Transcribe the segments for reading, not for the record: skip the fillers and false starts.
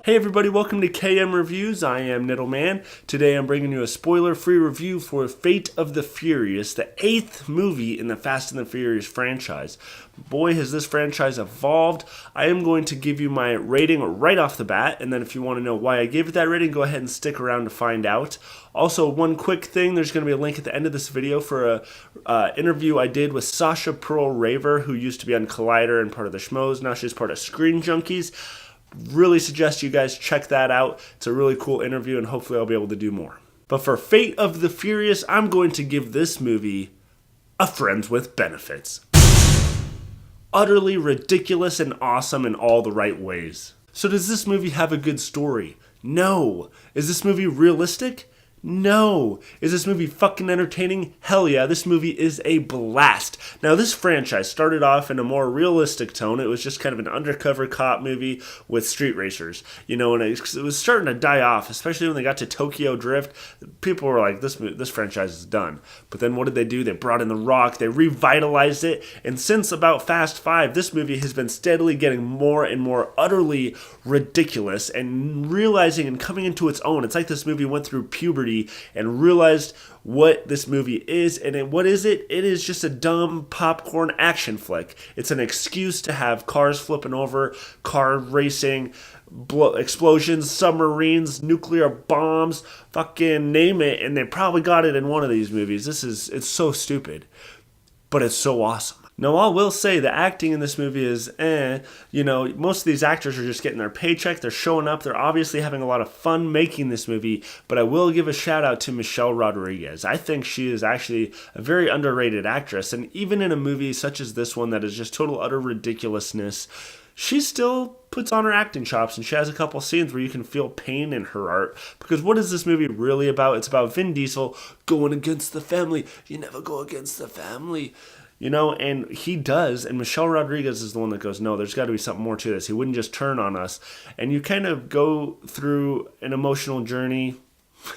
Hey everybody, welcome to KM Reviews. I am Niddleman. Today I'm bringing you a spoiler-free review for Fate of the Furious, the 8th movie in the Fast and the Furious franchise. Boy, has this franchise evolved. I am going to give you my rating right off the bat, and then if you want to know why I gave it that rating, go ahead and stick around to find out. Also, one quick thing, there's going to be a link at the end of this video for a interview I did with Sasha Pearl Raver, who used to be on Collider and part of the Schmoes. Now she's part of Screen Junkies. Really suggest you guys check that out. It's a really cool interview, and hopefully I'll be able to do more. But for Fate of the Furious, I'm going to give this movie a Friends with Benefits. Utterly ridiculous and awesome in all the right ways. So does this movie have a good story? No. Is this movie realistic? No. Is this movie fucking entertaining? Hell yeah, this movie is a blast. Now, this franchise started off in a more realistic tone. It was just kind of an undercover cop movie with street racers, and it was starting to die off, especially when they got to Tokyo Drift. People were like, this franchise is done. But then what did they do? They brought in The Rock, they revitalized it, and since about Fast 5, this movie has been steadily getting more and more utterly ridiculous and realizing and coming into its own. It's like this movie went through puberty and realized what this movie is. And what is it? It is just a dumb popcorn action flick. It's an excuse to have cars flipping over, car racing, explosions, submarines, nuclear bombs, fucking name it, and they probably got it in one of these movies. It's so stupid, but it's so awesome. Now, I will say the acting in this movie is most of these actors are just getting their paycheck. They're showing up. They're obviously having a lot of fun making this movie, but I will give a shout out to Michelle Rodriguez. I think she is actually a very underrated actress, and even in a movie such as this one that is just total utter ridiculousness, she still puts on her acting chops, and she has a couple scenes where you can feel pain in her art. Because what is this movie really about? It's about Vin Diesel going against the family. You never go against the family. And he does, and Michelle Rodriguez is the one that goes, no, there's got to be something more to this. He wouldn't just turn on us. And you kind of go through an emotional journey.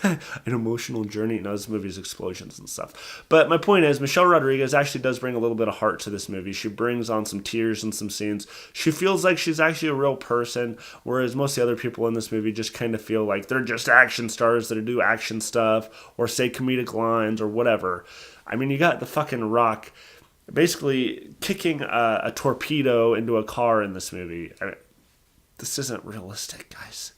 Now, this movie's explosions and stuff. But my point is, Michelle Rodriguez actually does bring a little bit of heart to this movie. She brings on some tears and some scenes. She feels like she's actually a real person, whereas most of the other people in this movie just kind of feel like they're just action stars that do action stuff or say comedic lines or whatever. I mean, you got the fucking Rock basically kicking a torpedo into a car in this movie. This isn't realistic, guys.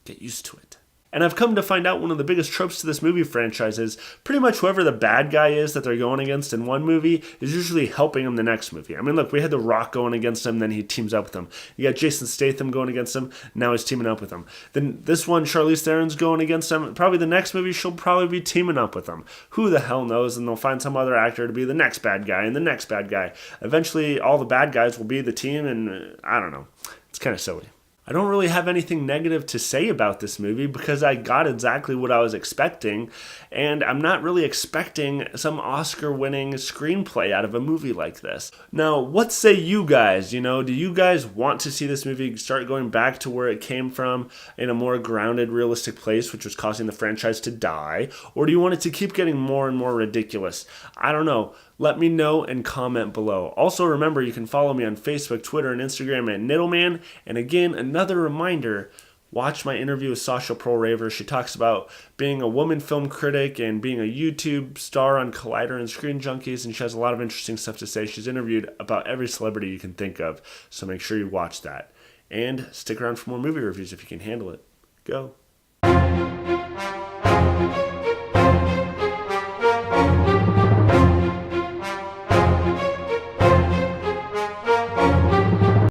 Get used to it. And I've come to find out one of the biggest tropes to this movie franchise is pretty much whoever the bad guy is that they're going against in one movie is usually helping him the next movie. I mean, look, we had The Rock going against him, then he teams up with him. You got Jason Statham going against him, now he's teaming up with him. Then this one, Charlize Theron's going against him. Probably the next movie, she'll probably be teaming up with him. Who the hell knows? And they'll find some other actor to be the next bad guy and the next bad guy. Eventually, all the bad guys will be the team, and I don't know. It's kind of silly. I don't really have anything negative to say about this movie because I got exactly what I was expecting, and I'm not really expecting some Oscar-winning screenplay out of a movie like this. Now, what say you guys? Do you guys want to see this movie start going back to where it came from in a more grounded, realistic place, which was causing the franchise to die? Or do you want it to keep getting more and more ridiculous? I don't know. Let me know and comment below. Also, remember, you can follow me on Facebook, Twitter, and Instagram at Niddleman. And again, another reminder, watch my interview with Sasha Pearl Raver. She talks about being a woman film critic and being a YouTube star on Collider and Screen Junkies, and she has a lot of interesting stuff to say. She's interviewed about every celebrity you can think of, so make sure you watch that. And stick around for more movie reviews if you can handle it. Go.